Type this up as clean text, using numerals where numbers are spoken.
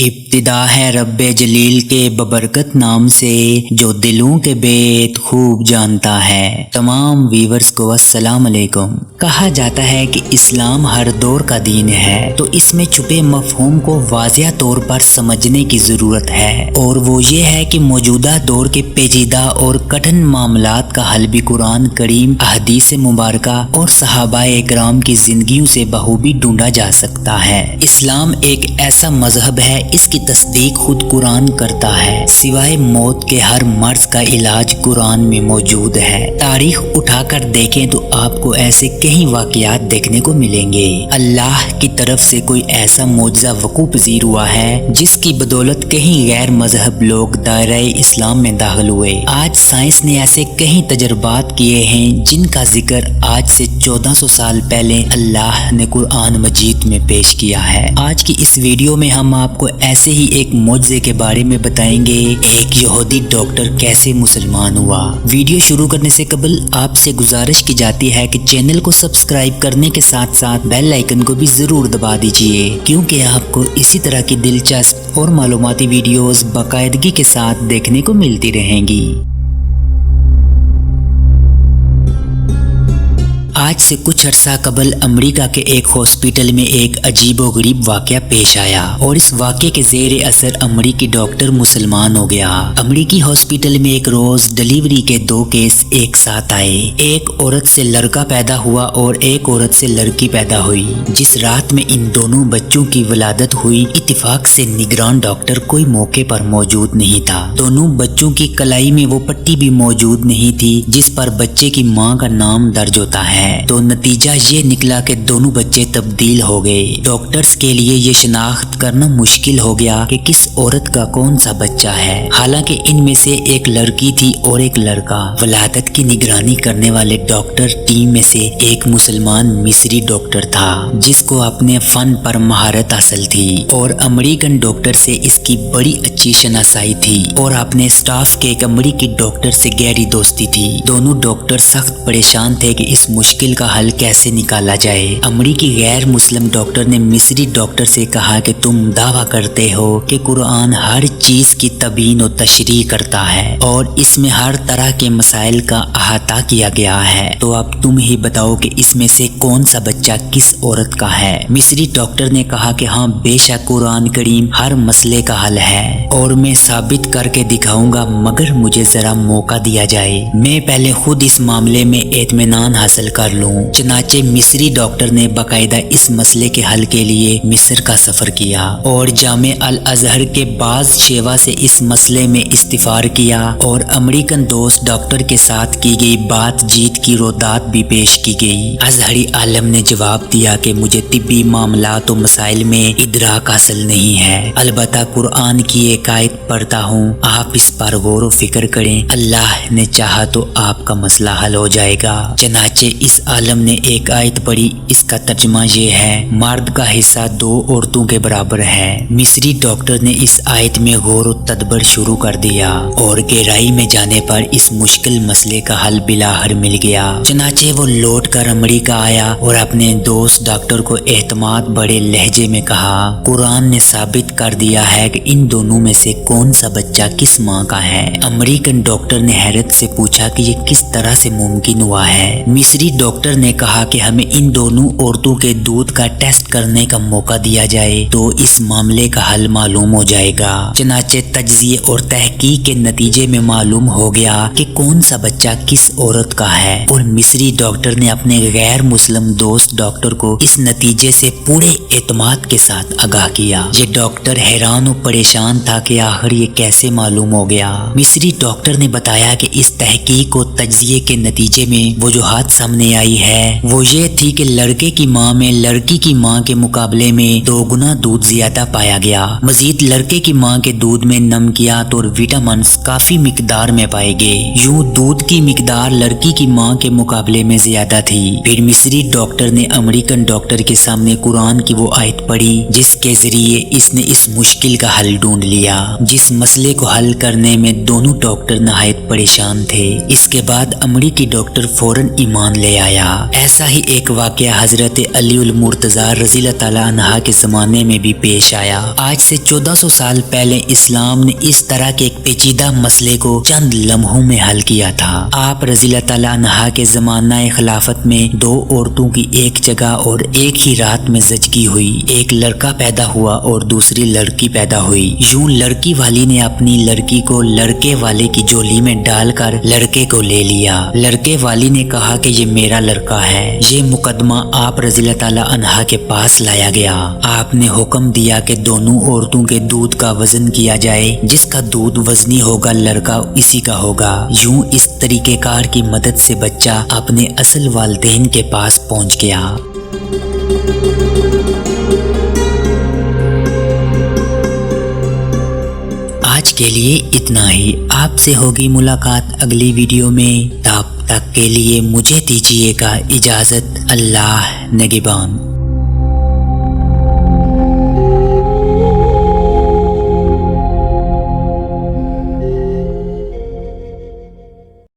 ابتدا ہے رب جلیل کے ببرکت نام سے جو دلوں کے بیت خوب جانتا ہے۔ تمام ویورز کو السلام علیکم۔ کہا جاتا ہے کہ اسلام ہر دور کا دین ہے، تو اس میں چھپے مفہوم کو واضح طور پر سمجھنے کی ضرورت ہے، اور وہ یہ ہے کہ موجودہ دور کے پیچیدہ اور کٹھن معاملات کا حل بھی قرآن کریم، احادیث مبارکہ اور صحابہ اکرام کی زندگیوں سے بخوبی ڈھونڈا جا سکتا ہے۔ اسلام ایک ایسا مذہب ہے، اس کی تصدیق خود قرآن کرتا ہے۔ سوائے موت کے ہر مرض کا علاج قرآن میں موجود ہے۔ تاریخ اٹھا کر دیکھیں تو آپ کو ایسے کئی واقعات دیکھنے کو ملیں گے۔ اللہ کی طرف سے کوئی ایسا معجزہ وقوع پذیر ہوا ہے جس کی بدولت کئی غیر مذہب لوگ دائرہ اسلام میں داخل ہوئے۔ آج سائنس نے ایسے کئی تجربات کیے ہیں جن کا ذکر آج سے 1400 سال پہلے اللہ نے قرآن مجید میں پیش کیا ہے۔ آج کی اس ویڈیو میں ہم آپ کو ایسے ہی ایک معجزے کے بارے میں بتائیں گے، ایک یہودی ڈاکٹر کیسے مسلمان ہوا۔ ویڈیو شروع کرنے سے قبل آپ سے گزارش کی جاتی ہے کہ چینل کو سبسکرائب کرنے کے ساتھ ساتھ بیل آئیکن کو بھی ضرور دبا دیجئے، کیونکہ آپ کو اسی طرح کی دلچسپ اور معلوماتی ویڈیوز باقاعدگی کے ساتھ دیکھنے کو ملتی رہیں گی۔ آج سے کچھ عرصہ قبل امریکہ کے ایک ہاسپٹل میں ایک عجیب و غریب واقعہ پیش آیا، اور اس واقعے کے زیر اثر امریکی ڈاکٹر مسلمان ہو گیا۔ امریکی ہاسپٹل میں ایک روز ڈیلیوری کے 2 کیس ایک ساتھ آئے۔ ایک عورت سے لڑکا پیدا ہوا اور ایک عورت سے لڑکی پیدا ہوئی۔ جس رات میں ان دونوں بچوں کی ولادت ہوئی، اتفاق سے نگران ڈاکٹر کوئی موقع پر موجود نہیں تھا۔ دونوں بچوں کی کلائی میں وہ پٹی بھی موجود نہیں تھی جس پر بچے کی ماں کا نام درج ہوتا ہے، تو نتیجہ یہ نکلا کہ دونوں بچے تبدیل ہو گئے۔ ڈاکٹرز کے لیے یہ شناخت کرنا مشکل ہو گیا کہ کس عورت کا کون سا بچہ ہے، حالانکہ ان میں سے ایک لڑکی تھی اور ایک لڑکا۔ ولادت کی نگرانی کرنے والے ڈاکٹر ٹیم میں سے ایک مسلمان مصری ڈاکٹر تھا جس کو اپنے فن پر مہارت حاصل تھی، اور امریکن ڈاکٹر سے اس کی بڑی اچھی شناسائی تھی، اور اپنے اسٹاف کے ایک امریکی ڈاکٹر سے گہری دوستی تھی۔ دونوں ڈاکٹر سخت پریشان تھے کہ اس مشکل کا حل کیسے نکالا جائے۔ امریکی غیر مسلم ڈاکٹر نے مصری ڈاکٹر سے کہا کہ تم دعویٰ کرتے ہو کہ قرآن ہر چیز کی تبیین و تشریح کرتا ہے اور اس میں ہر طرح کے مسائل کا احاطہ کیا گیا ہے، تو اب تم ہی بتاؤ کہ اس میں سے کون سا بچہ کس عورت کا ہے۔ مصری ڈاکٹر نے کہا کہ ہاں، بے شک قرآن کریم ہر مسئلے کا حل ہے، اور میں ثابت کر کے دکھاؤں گا، مگر مجھے ذرا موقع دیا جائے، میں پہلے خود اس معاملے میں اطمینان حاصل کر لوں۔ چنانچہ مصری ڈاکٹر نے باقاعدہ اس مسئلے کے حل کے لیے مصر کا سفر کیا، اور جامع الازہر کے بعض شیوا سے اس مسئلے میں استفسار کیا، اور امریکن دوست ڈاکٹر کے ساتھ کی گئی بات چیت کی رودات بھی پیش کی گئی۔ ازہری عالم نے جواب دیا کہ مجھے طبی معاملات و مسائل میں ادراک حاصل نہیں ہے، البتہ قرآن کی ایک آیت پڑھتا ہوں، آپ اس پر غور و فکر کریں، اللہ نے چاہا تو آپ کا مسئلہ حل ہو جائے گا۔ چنانچہ اس عالم نے ایک آیت پڑھی، اس کا ترجمہ یہ ہے، مرد کا حصہ 2 عورتوں کے برابر ہے۔ مصری ڈاکٹر نے اس آیت میں غور و تدبر شروع کر دیا، اور گہرائی میں جانے پر اس مشکل مسئلے کا حل بلاخر مل گیا۔ چنانچہ وہ لوٹ کر امریکہ آیا اور اپنے دوست ڈاکٹر کو اعتماد بڑے لہجے میں کہا، قرآن نے ثابت کر دیا ہے کہ ان دونوں میں سے کون سا بچہ کس ماں کا ہے۔ امریکن ڈاکٹر نے حیرت سے پوچھا کہ یہ کس طرح سے ممکن ہوا ہے۔ مصری ڈاکٹر نے کہا کہ ہمیں ان دونوں عورتوں کے دودھ کا ٹیسٹ کرنے کا موقع دیا جائے تو اس معاملے کا حل معلوم ہو جائے گا۔ چنانچہ تجزیے اور تحقیق کے نتیجے میں معلوم ہو گیا کہ کون سا بچہ کس عورت کا ہے، اور مصری ڈاکٹر نے اپنے غیر مسلم دوست ڈاکٹر کو اس نتیجے سے پورے اعتماد کے ساتھ آگاہ کیا۔ یہ ڈاکٹر حیران و پریشان تھا کہ آخر یہ کیسے معلوم ہو گیا۔ مصری ڈاکٹر نے بتایا کہ اس تحقیق و تجزیے کے نتیجے میں وجوہات سامنے آئی ہے، وہ یہ تھی کہ لڑکے کی ماں میں لڑکی کی ماں کے مقابلے میں 2 گنا دودھ زیادہ پایا گیا۔ مزید لڑکے کی ماں کے دودھ میں نمکیات اور وٹامنز کافی مقدار میں پائے گئے، یوں دودھ کی مقدار لڑکی کی ماں کے مقابلے میں زیادہ تھی۔ پھر مصری ڈاکٹر نے امریکن ڈاکٹر کے سامنے قرآن کی وہ آیت پڑھی جس کے ذریعے اس نے اس مشکل کا حل ڈھونڈ لیا، جس مسئلے کو حل کرنے میں دونوں ڈاکٹر نہایت پریشان تھے۔ اس کے بعد امریکی ڈاکٹر فوراً ایمان لے آیا۔ ایسا ہی ایک واقعہ حضرت علی المرتضیٰ رضی اللہ تعالیٰ عنہ کے زمانے میں بھی پیش آیا۔ آج سے 1400 سال پہلے اسلام نے اس طرح کے ایک پیچیدہ مسئلے کو چند لمحوں میں حل کیا تھا۔ آپ رضی اللہ تعالیٰ عنہ کے زمانہ خلافت میں 2 عورتوں کی ایک جگہ اور ایک ہی رات میں زچگی ہوئی۔ ایک لڑکا پیدا ہوا اور دوسری لڑکی پیدا ہوئی۔ یوں لڑکی والی نے اپنی لڑکی کو لڑکے والے کی جھولی میں ڈال کر لڑکے کو لے لیا۔ لڑکے والی نے کہا کہ یہ میرا لڑکا ہے۔ یہ مقدمہ آپ رضی اللہ تعالیٰ عنہ کے پاس لایا گیا۔ آپ نے حکم دیا کہ دونوں عورتوں کے دودھ کا وزن کیا جائے، جس کا دودھ وزنی ہوگا لڑکا اسی کا ہوگا۔ یوں اس طریقہ کار کی مدد سے بچہ اپنے اصل والدین کے پاس پہنچ گیا۔ آج کے لیے اتنا ہی۔ آپ سے ہوگی ملاقات اگلی ویڈیو میں۔ تب تک کے لیے مجھے دیجیے گا اجازت۔ اللہ نگہبان۔